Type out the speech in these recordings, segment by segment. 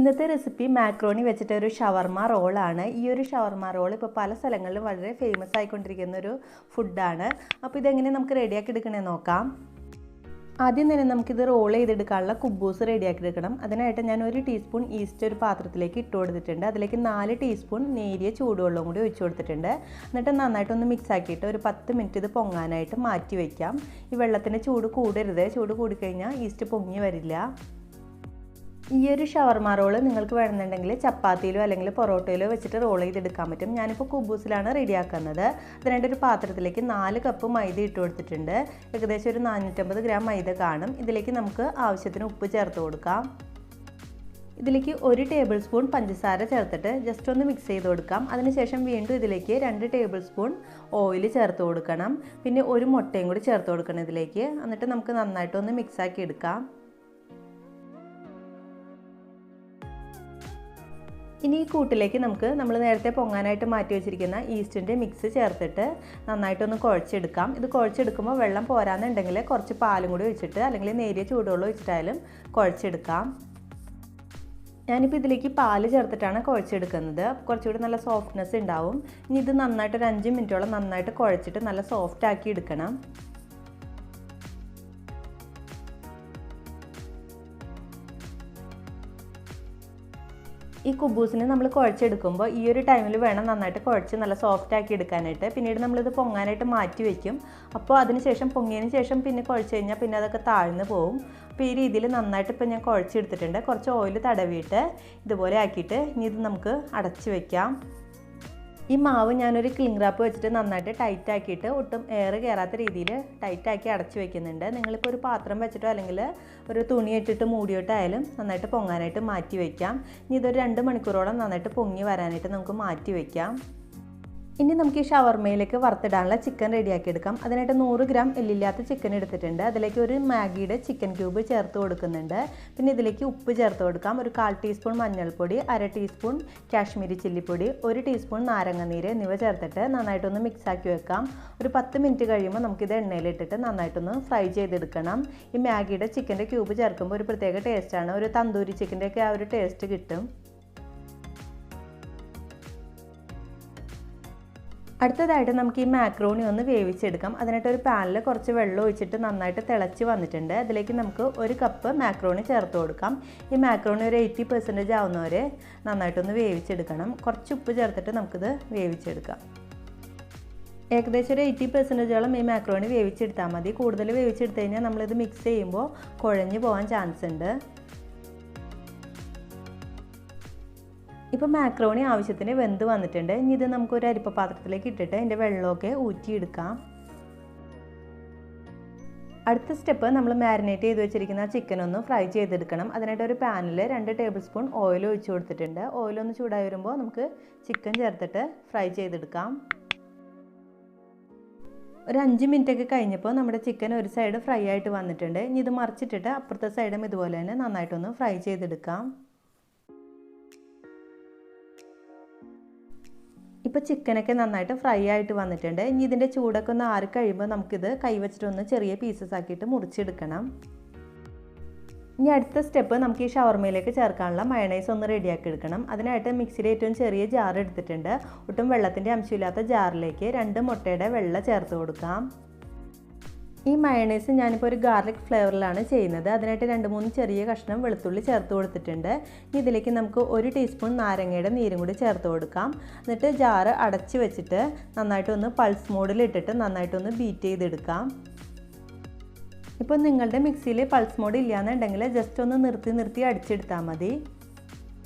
ഇന്നത്തെ recipe macaroni വെച്ചിട്ട് ഒരു ഷവർമ റോളാണ്. ഈ ഒരു ഷവർമ റോൾ ഇപ്പോൾ പല സ്ഥലങ്ങളിലും വളരെ ഫേമസ് ആയിക്കൊണ്ടിരിക്കുന്ന ഒരു ഫുഡാണ്. അപ്പോൾ ഇതെങ്ങനെ നമുക്ക് റെഡിയാക്കി എടുക്കണമെന്ന് നോക്കാം. ആദ്യം തന്നെ നമുക്കിത് റോൾ ചെയ്തെടുക്കാനുള്ള കുബൂസ് റെഡിയാക്കി എടുക്കണം. അതിനായിട്ട് ഞാൻ 1 ടീസ്പൂൺ ഈസ്റ്റ് ഒരു പാത്രത്തിലേക്ക് ഇട്ട് കൊടുത്തിട്ടുണ്ട്. അതിലേക്ക് 4 ടീസ്പൂൺ നേരിയ ചൂടുവെള്ളവും കൂടി ഒഴിച്ചു കൊടുത്തിട്ടുണ്ട്. എന്നിട്ട് നന്നായിട്ടൊന്ന് മിക്സ് ആക്കിയിട്ട് ഒരു 10 മിനിറ്റ് ഇത് പൊങ്ങാനായിട്ട് മാറ്റി വയ്ക്കാം. ഈ വെള്ളത്തിൻ്റെ ചൂട് കൂടരുത്. ചൂട് കൂടിക്കഴിഞ്ഞാൽ ഈസ്റ്റ് പൊങ്ങി വരില്ല. ഈ ഒരു ഷവർമ റോള് നിങ്ങൾക്ക് വേണമെന്നുണ്ടെങ്കിൽ ചപ്പാത്തിയിലോ അല്ലെങ്കിൽ പൊറോട്ടയിലോ വെച്ചിട്ട് റോൾ ചെയ്തെടുക്കാൻ പറ്റും. ഞാനിപ്പോൾ കുബൂസിലാണ് റെഡിയാക്കുന്നത്. അതിനായിട്ട് ഒരു പാത്രത്തിലേക്ക് 4 കപ്പ് മൈദ ഇട്ട് കൊടുത്തിട്ടുണ്ട്. ഏകദേശം ഒരു 450 ഗ്രാം മൈദ കാണും. ഇതിലേക്ക് നമുക്ക് ആവശ്യത്തിന് ഉപ്പ് ചേർത്ത് കൊടുക്കാം. ഇതിലേക്ക് 1 ടേബിൾ സ്പൂൺ പഞ്ചസാര ചേർത്തിട്ട് ജസ്റ്റ് ഒന്ന് മിക്സ് ചെയ്ത് കൊടുക്കാം. അതിനുശേഷം വീണ്ടും ഇതിലേക്ക് 2 ടേബിൾ സ്പൂൺ ഓയിൽ ചേർത്ത് കൊടുക്കണം. പിന്നെ ഒരു മുട്ടയും കൂടി ചേർത്ത് കൊടുക്കണം ഇതിലേക്ക്. എന്നിട്ട് നമുക്ക് നന്നായിട്ടൊന്ന് മിക്സാക്കി എടുക്കാം. ഇനി ഈ കൂട്ടിലേക്ക് നമ്മൾ നേരത്തെ പൊങ്ങാനായിട്ട് മാറ്റി വെച്ചിരിക്കുന്ന ഈസ്റ്റിൻ്റെ മിക്സ് ചേർത്തിട്ട് നന്നായിട്ടൊന്ന് കുഴച്ചെടുക്കാം. ഇത് കുഴച്ചെടുക്കുമ്പോൾ വെള്ളം പോരാന്നുണ്ടെങ്കിൽ കുറച്ച് പാലും കൂടി ഒഴിച്ചിട്ട് അല്ലെങ്കിൽ നേരിയ ചൂടുവെള്ളം ഒഴിച്ചിട്ടായാലും കുഴച്ചെടുക്കാം. ഞാനിപ്പോൾ ഇതിലേക്ക് പാല് ചേർത്തിട്ടാണ് കുഴച്ചെടുക്കുന്നത്. കുറച്ചുകൂടി നല്ല സോഫ്റ്റ്നെസ് ഉണ്ടാവും. ഇനി ഇത് നന്നായിട്ട് ഒരു 5 മിനിറ്റോളം നന്നായിട്ട് കുഴച്ചിട്ട് നല്ല സോഫ്റ്റ് ആക്കി എടുക്കണം. ഈ കുബൂസിന് നമ്മൾ കുഴച്ചെടുക്കുമ്പോൾ ഈ ഒരു ടൈമിൽ വേണം നന്നായിട്ട് കുഴച്ച് നല്ല സോഫ്റ്റ് ആക്കി എടുക്കാനായിട്ട്. പിന്നീട് നമ്മളിത് പൊങ്ങാനായിട്ട് മാറ്റി വയ്ക്കും. അപ്പോൾ അതിനുശേഷം പൊങ്ങിയതിന് ശേഷം പിന്നെ കുഴച്ച് കഴിഞ്ഞാൽ പിന്നെ അതൊക്കെ താഴ്ന്നു പോകും. അപ്പോൾ ഈ രീതിയിൽ നന്നായിട്ട് ഇപ്പോൾ ഞാൻ കുഴച്ചെടുത്തിട്ടുണ്ട്. കുറച്ച് ഓയിൽ തടവിയിട്ട് ഇതുപോലെ ആക്കിയിട്ട് ഇനി ഇത് നമുക്ക് അടച്ച് വയ്ക്കാം. ഈ മാവ് ഞാനൊരു ക്ലിംഗ് റാപ്പ് വെച്ചിട്ട് നന്നായിട്ട് ടൈറ്റ് ആക്കിയിട്ട് ഒട്ടും എയർ കയറാത്ത രീതിയിൽ ടൈറ്റാക്കി അടച്ചു വയ്ക്കുന്നുണ്ട്. നിങ്ങളിപ്പോൾ ഒരു പാത്രം വെച്ചിട്ടോ അല്ലെങ്കിൽ ഒരു തുണി ഇട്ടിട്ട് മൂടിയിട്ടായാലും നന്നായിട്ട് പൊങ്ങാനായിട്ട് മാറ്റി വയ്ക്കാം. ഇനി ഇതൊരു 2 മണിക്കൂറോളം നന്നായിട്ട് പൊങ്ങി വരാനായിട്ട് നമുക്ക് മാറ്റി വയ്ക്കാം. ഇനി നമുക്ക് ഈ ഷവർമയിലേക്ക് വറുത്തിടാനുള്ള ചിക്കൻ റെഡിയാക്കി എടുക്കാം. അതിനായിട്ട് 100 ഗ്രാം എല്ലില്ലാത്ത ചിക്കൻ എടുത്തിട്ടുണ്ട്. അതിലേക്ക് ഒരു മാഗിയുടെ ചിക്കൻ ക്യൂബ് ചേർത്ത് കൊടുക്കുന്നുണ്ട്. പിന്നെ ഇതിലേക്ക് ഉപ്പ് ചേർത്ത് കൊടുക്കാം. ഒരു 1/4 ടീസ്പൂൺ മഞ്ഞൾപ്പൊടി, 1/2 ടീസ്പൂൺ കാശ്മീരി ചില്ലിപ്പൊടി, 1 ടീസ്പൂൺ നാരങ്ങനീര് എന്നിവ ചേർത്തിട്ട് നന്നായിട്ടൊന്ന് മിക്സാക്കി വെക്കാം. ഒരു 10 മിനിറ്റ് കഴിയുമ്പോൾ നമുക്കിത് എണ്ണയിലിട്ടിട്ട് നന്നായിട്ടൊന്ന് ഫ്രൈ ചെയ്തെടുക്കണം. ഈ മാഗിയുടെ ചിക്കൻ്റെ ക്യൂബ് ചേർക്കുമ്പോൾ ഒരു പ്രത്യേക ടേസ്റ്റാണ്. ഒരു തന്തൂരി ചിക്കൻ്റെയൊക്കെ ആ ഒരു ടേസ്റ്റ് കിട്ടും. അടുത്തതായിട്ട് നമുക്ക് ഈ മാക്രോണി ഒന്ന് വേവിച്ചെടുക്കാം. അതിനായിട്ട് ഒരു പാനിൽ കുറച്ച് വെള്ളം ഒഴിച്ചിട്ട് നന്നായിട്ട് തിളച്ച് വന്നിട്ടുണ്ട്. അതിലേക്ക് നമുക്ക് 1 കപ്പ് മാക്രോണി ചേർത്ത് കൊടുക്കാം. ഈ മാക്രോണി ഒരു 80% ആവുന്നവരെ നന്നായിട്ടൊന്ന് വേവിച്ചെടുക്കണം. കുറച്ച് ഉപ്പ് ചേർത്തിട്ട് നമുക്കിത് വേവിച്ചെടുക്കാം. ഏകദേശം ഒരു 80%ഓളം ഈ മാക്രോണി വേവിച്ചെടുത്താൽ മതി. കൂടുതൽ വേവിച്ചെടുത്ത് കഴിഞ്ഞാൽ നമ്മളിത് മിക്സ് ചെയ്യുമ്പോൾ കുഴഞ്ഞു പോകാൻ ചാൻസ് ഉണ്ട്. ഇപ്പോൾ മാക്രോണി ആവശ്യത്തിന് വെന്ത് വന്നിട്ടുണ്ട്. ഇനി ഇത് നമുക്കൊരു അരിപ്പ പാത്രത്തിലേക്ക് ഇട്ടിട്ട് അതിൻ്റെ വെള്ളമൊക്കെ ഊറ്റിയെടുക്കാം. അടുത്ത സ്റ്റെപ്പ് നമ്മൾ മാരിനേറ്റ് ചെയ്ത് വെച്ചിരിക്കുന്ന ചിക്കൻ ഒന്ന് ഫ്രൈ ചെയ്തെടുക്കണം. അതിനായിട്ട് ഒരു പാനിൽ 2 ടേബിൾ സ്പൂൺ ഓയിൽ ഒഴിച്ച് കൊടുത്തിട്ടുണ്ട്. ഓയിലൊന്ന് ചൂടായി വരുമ്പോൾ നമുക്ക് ചിക്കൻ ചേർത്തിട്ട് ഫ്രൈ ചെയ്തെടുക്കാം. ഒരു 5 മിനിറ്റൊക്കെ കഴിഞ്ഞപ്പോൾ നമ്മുടെ ചിക്കൻ ഒരു സൈഡ് ഫ്രൈ ആയിട്ട് വന്നിട്ടുണ്ട്. ഇനി ഇത് മറിച്ചിട്ടിട്ട് അപ്പുറത്തെ സൈഡും ഇതുപോലെ തന്നെ നന്നായിട്ടൊന്ന് ഫ്രൈ ചെയ്തെടുക്കാം. ഇപ്പോൾ ചിക്കനൊക്കെ നന്നായിട്ട് ഫ്രൈ ആയിട്ട് വന്നിട്ടുണ്ട്. ഇനി ഇതിൻ്റെ ചൂടൊക്കെ ഒന്ന് ആറി കഴിയുമ്പോൾ നമുക്കിത് കൈവച്ചിട്ടൊന്ന് ചെറിയ പീസസ് ആക്കിയിട്ട് മുറിച്ചെടുക്കണം. ഇനി അടുത്ത സ്റ്റെപ്പ് നമുക്ക് ഈ ഷവർമയിലേക്ക് ചേർക്കാനുള്ള മയണൈസ് ഒന്ന് റെഡിയാക്കി എടുക്കണം. അതിനായിട്ട് മിക്സിയിൽ ഏറ്റവും ചെറിയ ജാർ എടുത്തിട്ടുണ്ട്. ഒട്ടും വെള്ളത്തിൻ്റെ അംശമില്ലാത്ത ജാറിലേക്ക് 2 മുട്ടയുടെ വെള്ള ചേർത്ത് കൊടുക്കാം. ഈ മയണൈസ് ഞാനിപ്പോൾ ഒരു ഗാർലിക് ഫ്ലേവറിലാണ് ചെയ്യുന്നത്. അതിനായിട്ട് 2-3 ചെറിയ കഷ്ണം വെളുത്തുള്ളി ചേർത്ത് കൊടുത്തിട്ടുണ്ട്. ഇതിലേക്ക് നമുക്ക് 1 ടീസ്പൂൺ നാരങ്ങയുടെ നീരും കൂടി ചേർത്ത് കൊടുക്കാം. എന്നിട്ട് ജാറ് അടച്ച് വെച്ചിട്ട് നന്നായിട്ടൊന്ന് പൾസ് മോഡിലിട്ടിട്ട് നന്നായിട്ടൊന്ന് ബീറ്റ് ചെയ്തെടുക്കാം. ഇപ്പോൾ നിങ്ങളുടെ മിക്സിയിൽ പൾസ് മോഡ് ഇല്ലയെന്നുണ്ടെങ്കിൽ ജസ്റ്റ് ഒന്ന് നിർത്തി അടിച്ചെടുത്താൽ മതി.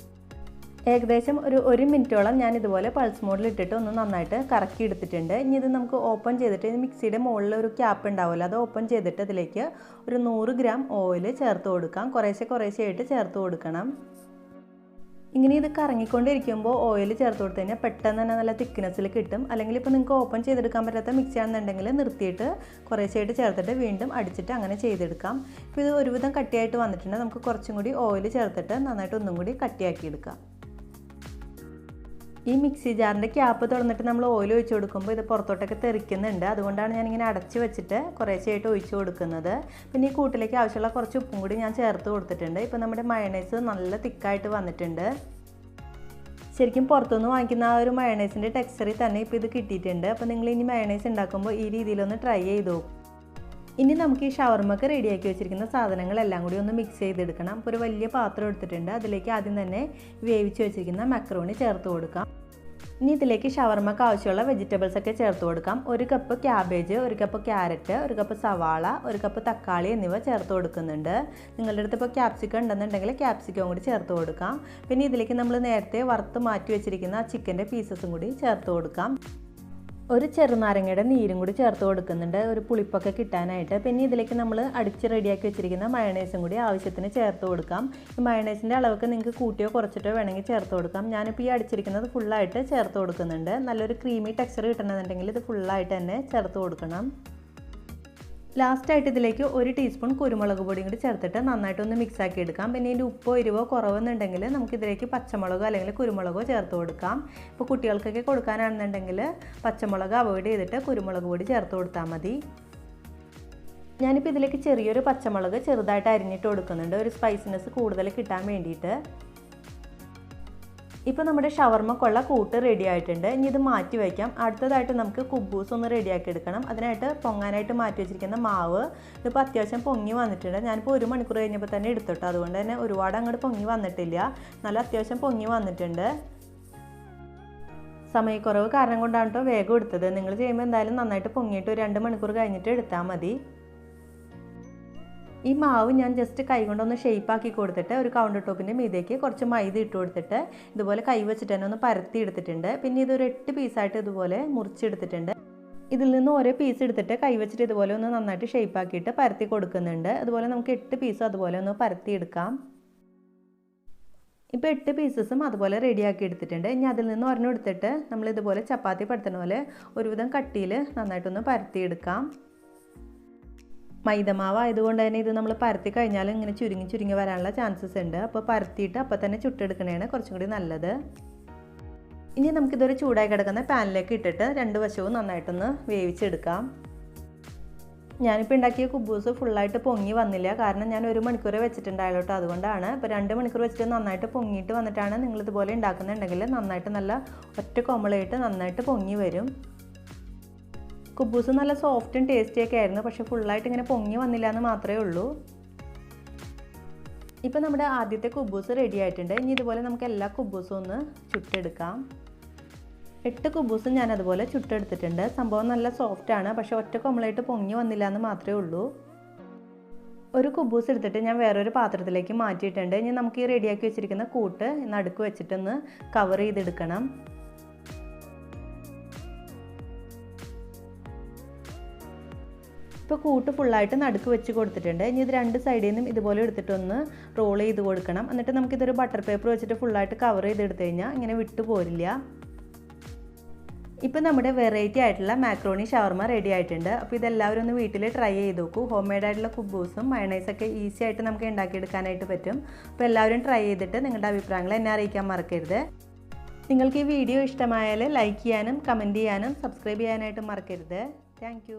ഏകദേശം ഒരു 1 മിനിറ്റോളം ഞാൻ ഇതുപോലെ പൾസ് മോഡിലിട്ടിട്ട് ഒന്ന് നന്നായിട്ട് കറക്കി എടുത്തിട്ടുണ്ട്. ഇനി ഇത് നമുക്ക് ഓപ്പൺ ചെയ്തിട്ട് മിക്സിയുടെ മുകളിൽ ഒരു ക്യാപ്പ് ഉണ്ടാവുമല്ലോ, അത് ഓപ്പൺ ചെയ്തിട്ട് അതിലേക്ക് ഒരു 100 ഗ്രാം ഓയിൽ ചേർത്ത് കൊടുക്കാം. കുറേശ്ശെയായിട്ട് ചേർത്ത് കൊടുക്കണം. ഇങ്ങനെ ഇത് കറങ്ങിക്കൊണ്ടിരിക്കുമ്പോൾ ഓയിൽ ചേർത്ത് കൊടുത്തു കഴിഞ്ഞാൽ പെട്ടെന്ന് തന്നെ നല്ല തിക്നെസ്സിൽ കിട്ടും. അല്ലെങ്കിൽ ഇപ്പോൾ നിങ്ങൾക്ക് ഓപ്പൺ ചെയ്തെടുക്കാൻ പറ്റാത്ത മിക്സി ആണെന്നുണ്ടെങ്കിൽ നിർത്തിയിട്ട് കുറേശ്ശെയായിട്ട് ചേർത്തിട്ട് വീണ്ടും അടിച്ചിട്ട് അങ്ങനെ ചെയ്തെടുക്കാം. ഇപ്പോൾ ഇത് ഒരുവിധം കട്ടിയായിട്ട് വന്നിട്ടുണ്ട്. നമുക്ക് കുറച്ചും കൂടി ഓയിൽ ചേർത്തിട്ട് നന്നായിട്ട് ഒന്നും കൂടി കട്ടിയാക്കി എടുക്കാം. ഈ മിക്സി ജാറിൻ്റെ ക്യാപ്പ് തുറന്നിട്ട് നമ്മൾ ഓയിൽ ഒഴിച്ച് കൊടുക്കുമ്പോൾ ഇത് പുറത്തോട്ടൊക്കെ തെറിക്കുന്നുണ്ട്. അതുകൊണ്ടാണ് ഞാനിങ്ങനെ അടച്ച് വെച്ചിട്ട് കുറേശ്ശായിട്ട് ഒഴിച്ച് കൊടുക്കുന്നത്. പിന്നെ ഈ കൂട്ടിലേക്ക് ആവശ്യമുള്ള കുറച്ച് ഉപ്പും കൂടി ഞാൻ ചേർത്ത് കൊടുത്തിട്ടുണ്ട്. ഇപ്പോൾ നമ്മുടെ മയണൈസ് നല്ല തിക്കായിട്ട് വന്നിട്ടുണ്ട്. ശരിക്കും പുറത്തുനിന്ന് വാങ്ങിക്കുന്ന ആ ഒരു മയണൈസിൻ്റെ ടെക്സ്ചറിൽ തന്നെ ഇപ്പോൾ ഇത് കിട്ടിയിട്ടുണ്ട്. അപ്പോൾ നിങ്ങൾ ഇനി മയണൈസ് ഉണ്ടാക്കുമ്പോൾ ഈ രീതിയിലൊന്ന് ട്രൈ ചെയ്ത് നോക്കും. ഇനി നമുക്ക് ഈ ഷവർമ്മക്ക് റെഡിയാക്കി വെച്ചിരിക്കുന്ന സാധനങ്ങളെല്ലാം കൂടി ഒന്ന് മിക്സ് ചെയ്തെടുക്കണം. അപ്പോൾ ഒരു വലിയ പാത്രം എടുത്തിട്ടുണ്ട്. അതിലേക്ക് ആദ്യം തന്നെ വേവിച്ച് വെച്ചിരിക്കുന്ന മക്കറോണി ചേർത്ത് കൊടുക്കാം. ഇനി ഇതിലേക്ക് ഷവർമ്മക്ക് ആവശ്യമുള്ള വെജിറ്റബിൾസ് ഒക്കെ ചേർത്ത് കൊടുക്കാം. 1 cup cabbage, 1 cup carrot, 1 cup സവാള, 1 കപ്പ് തക്കാളി എന്നിവ ചേർത്ത് കൊടുക്കുന്നുണ്ട്. നിങ്ങളുടെ അടുത്ത് ഇപ്പോൾ ക്യാപ്സിക്കം ഉണ്ടെന്നുണ്ടെങ്കിൽ ക്യാപ്സിക്കം കൂടി ചേർത്ത് കൊടുക്കാം. പിന്നെ ഇതിലേക്ക് നമ്മൾ നേരത്തെ വറുത്ത് മാറ്റി വെച്ചിരിക്കുന്ന ചിക്കൻ്റെ പീസസും കൂടി ചേർത്ത് കൊടുക്കാം. ഒരു ചെറുനാരങ്ങയുടെ നീരും കൂടി ചേർത്ത് കൊടുക്കുന്നുണ്ട്, ഒരു പുളിപ്പൊക്കെ കിട്ടാനായിട്ട്. പിന്നെ ഇതിലേക്ക് നമ്മൾ അടിച്ച് റെഡിയാക്കി വെച്ചിരിക്കുന്ന മയണൈസും കൂടി ആവശ്യത്തിന് ചേർത്ത് കൊടുക്കാം. ഈ മയണൈസിൻ്റെ അളവൊക്കെ നിങ്ങൾക്ക് കൂട്ടിയോ കുറച്ചിട്ടോ വേണമെങ്കിൽ ചേർത്ത് കൊടുക്കാം. ഞാനിപ്പോൾ ഈ അടിച്ചിരിക്കുന്നത് ഫുള്ളായിട്ട് ചേർത്ത് കൊടുക്കുന്നുണ്ട്. നല്ലൊരു ക്രീമി ടെക്സ്ചർ കിട്ടണമെന്നുണ്ടെങ്കിൽ ഇത് ഫുള്ളായിട്ട് തന്നെ ചേർത്ത് കൊടുക്കണം. ലാസ്റ്റായിട്ട് ഇതിലേക്ക് 1 ടീസ്പൂൺ കുരുമുളക് പൊടിയും കൂടി ചേർത്തിട്ട് നന്നായിട്ടൊന്ന് മിക്സ് ആക്കി എടുക്കാം. പിന്നെ ഇതിൻ്റെ ഉപ്പോ എരിവോ കുറവെന്നുണ്ടെങ്കിൽ നമുക്കിതിലേക്ക് പച്ചമുളകോ അല്ലെങ്കിൽ കുരുമുളകോ ചേർത്ത് കൊടുക്കാം. ഇപ്പോൾ കുട്ടികൾക്കൊക്കെ കൊടുക്കാനാണെന്നുണ്ടെങ്കിൽ പച്ചമുളക് അവോയ്ഡ് ചെയ്തിട്ട് കുരുമുളക് പൊടി ചേർത്ത് കൊടുത്താൽ മതി. ഞാനിപ്പോൾ ഇതിലേക്ക് ചെറിയൊരു പച്ചമുളക് ചെറുതായിട്ട് അരിഞ്ഞിട്ട് കൊടുക്കുന്നുണ്ട്, ഒരു സ്പൈസിനെസ് കൂടുതൽ കിട്ടാൻ വേണ്ടിയിട്ട്. ഇപ്പോൾ നമ്മുടെ ഷവർമ്മക്കുള്ള കൂട്ട് റെഡി ആയിട്ടുണ്ട്. ഇനി ഇത് മാറ്റി വയ്ക്കാം. അടുത്തതായിട്ട് നമുക്ക് കുബൂസ് ഒന്ന് റെഡിയാക്കി എടുക്കണം. അതിനായിട്ട് പൊങ്ങാനായിട്ട് മാറ്റി വെച്ചിരിക്കുന്ന മാവ് ഇതിപ്പോൾ അത്യാവശ്യം പൊങ്ങി വന്നിട്ടുണ്ട്. ഞാനിപ്പോൾ 1 മണിക്കൂർ കഴിഞ്ഞപ്പോൾ തന്നെ എടുത്തിട്ടു. അതുകൊണ്ട് തന്നെ ഒരുപാട് അങ്ങോട്ട് പൊങ്ങി വന്നിട്ടില്ല, നല്ല അത്യാവശ്യം പൊങ്ങി വന്നിട്ടുണ്ട്. സമയക്കുറവ് കാരണം കൊണ്ടാണ് കേട്ടോ വേഗം എടുത്തത്. നിങ്ങൾ ചെയ്യുമ്പോൾ എന്തായാലും നന്നായിട്ട് പൊങ്ങിയിട്ട് 2 മണിക്കൂർ കഴിഞ്ഞിട്ട് എടുത്താൽ മതി. ഈ മാവ് ഞാൻ ജസ്റ്റ് കൈ കൊണ്ടൊന്ന് ഷേപ്പാക്കി കൊടുത്തിട്ട് ഒരു കൗണ്ടർ ടോപ്പിൻ്റെ മീതേക്ക് കുറച്ച് മൈദ ഇട്ട് കൊടുത്തിട്ട് ഇതുപോലെ കൈ വെച്ചിട്ട് തന്നെ ഒന്ന് പരത്തി എടുത്തിട്ടുണ്ട്. പിന്നെ ഇതൊരു 8 പീസായിട്ട് ഇതുപോലെ മുറിച്ചെടുത്തിട്ടുണ്ട്. ഇതിൽ നിന്ന് ഓരോ പീസ് എടുത്തിട്ട് കൈ വെച്ചിട്ട് ഇതുപോലെ ഒന്ന് നന്നായിട്ട് ഷേപ്പാക്കിയിട്ട് പരത്തി കൊടുക്കുന്നുണ്ട്. അതുപോലെ നമുക്ക് 8 പീസും അതുപോലെ ഒന്ന് പരത്തി എടുക്കാം. ഇപ്പോൾ 8 പീസസും അതുപോലെ റെഡിയാക്കി എടുത്തിട്ടുണ്ട്. ഇനി അതിൽ നിന്ന് ഒരെണ്ണം എടുത്തിട്ട് നമ്മളിതുപോലെ ചപ്പാത്തി പരത്തുന്ന പോലെ ഒരുവിധം കട്ടിയിൽ നന്നായിട്ടൊന്ന് പരത്തിയെടുക്കാം. മൈദമാവ് ആയതുകൊണ്ട് തന്നെ ഇത് നമ്മൾ പരത്തി കഴിഞ്ഞാൽ ഇങ്ങനെ ചുരുങ്ങി വരാനുള്ള ചാൻസസ് ഉണ്ട്. അപ്പോൾ പരത്തിയിട്ട് അപ്പോൾ തന്നെ ചുട്ടെടുക്കണതാണ് കുറച്ചും കൂടി നല്ലത്. ഇനി നമുക്കിതൊരു ചൂടായി കിടക്കുന്ന പാനിലേക്ക് ഇട്ടിട്ട് 2 വശവും നന്നായിട്ടൊന്ന് വേവിച്ചെടുക്കാം. ഞാനിപ്പോൾ ഉണ്ടാക്കിയ കുബൂസ് ഫുള്ളായിട്ട് പൊങ്ങി വന്നില്ല, കാരണം ഞാൻ 1 മണിക്കൂർ വെച്ചിട്ടുണ്ടായല്ലോ കേട്ടോ. അതുകൊണ്ടാണ്. ഇപ്പോൾ 2 മണിക്കൂർ വെച്ചിട്ട് നന്നായിട്ട് പൊങ്ങിയിട്ട് വന്നിട്ടാണ് നിങ്ങളിതുപോലെ ഉണ്ടാക്കുന്നുണ്ടെങ്കിൽ നന്നായിട്ട് നല്ല ഒറ്റ കോമളായിട്ട് നന്നായിട്ട് പൊങ്ങി വരും. കുബൂസ് നല്ല സോഫ്റ്റും ടേസ്റ്റിയൊക്കെ ആയിരുന്നു, പക്ഷേ ഫുള്ളായിട്ട് ഇങ്ങനെ പൊങ്ങി വന്നില്ല എന്ന് മാത്രമേ ഉള്ളൂ. ഇപ്പോൾ നമ്മുടെ ആദ്യത്തെ കുബൂസ് റെഡി ആയിട്ടുണ്ട്. ഇനി ഇതുപോലെ നമുക്ക് എല്ലാ കുബൂസും ഒന്ന് ചുട്ടെടുക്കാം. 8 കുബൂസും ഞാൻ അതുപോലെ ചുട്ടെടുത്തിട്ടുണ്ട്. സംഭവം നല്ല സോഫ്റ്റാണ്, പക്ഷേ ഒറ്റ കൊമളായിട്ട് പൊങ്ങി വന്നില്ല എന്ന് മാത്രമേ ഉള്ളൂ. ഒരു കുബൂസ് എടുത്തിട്ട് ഞാൻ വേറൊരു പാത്രത്തിലേക്ക് മാറ്റിയിട്ടുണ്ട്. ഇനി നമുക്ക് ഈ റെഡിയാക്കി വെച്ചിരിക്കുന്ന കൂട്ട് നടുക്ക് വെച്ചിട്ടൊന്ന് കവർ ചെയ്തെടുക്കണം. ഇപ്പോൾ കൂട്ട് ഫുള്ളായിട്ട് നടുക്ക് വെച്ച് കൊടുത്തിട്ടുണ്ട്. ഇനി ഇത് 2 സൈഡിൽ നിന്നും ഇതുപോലെ എടുത്തിട്ടൊന്ന് റോൾ ചെയ്ത് കൊടുക്കണം. എന്നിട്ട് നമുക്കിതൊരു ബട്ടർ പേപ്പർ വെച്ചിട്ട് ഫുള്ളായിട്ട് കവർ ചെയ്തെടുത്ത് കഴിഞ്ഞാൽ ഇങ്ങനെ വിട്ടു പോരില്ല. ഇപ്പോൾ നമ്മുടെ വെറൈറ്റി ആയിട്ടുള്ള മാക്രോണി ഷവർമ റെഡി ആയിട്ടുണ്ട്. അപ്പോൾ ഇതെല്ലാവരും ഒന്ന് വീട്ടിൽ ട്രൈ ചെയ്ത് നോക്കൂ. ഹോം മെയ്ഡ് ആയിട്ടുള്ള കുബൂസും മയണൈസൊക്കെ ഈസി ആയിട്ട് നമുക്ക് ഉണ്ടാക്കിയെടുക്കാനായിട്ട് പറ്റും. അപ്പോൾ എല്ലാവരും ട്രൈ ചെയ്തിട്ട് നിങ്ങളുടെ അഭിപ്രായങ്ങൾ എന്നെ അറിയിക്കാൻ മറക്കരുത്. നിങ്ങൾക്ക് ഈ വീഡിയോ ഇഷ്ടമായാൽ ലൈക്ക് ചെയ്യാനും കമൻറ്റ് ചെയ്യാനും സബ്സ്ക്രൈബ് ചെയ്യാനായിട്ട് മറക്കരുത്. താങ്ക്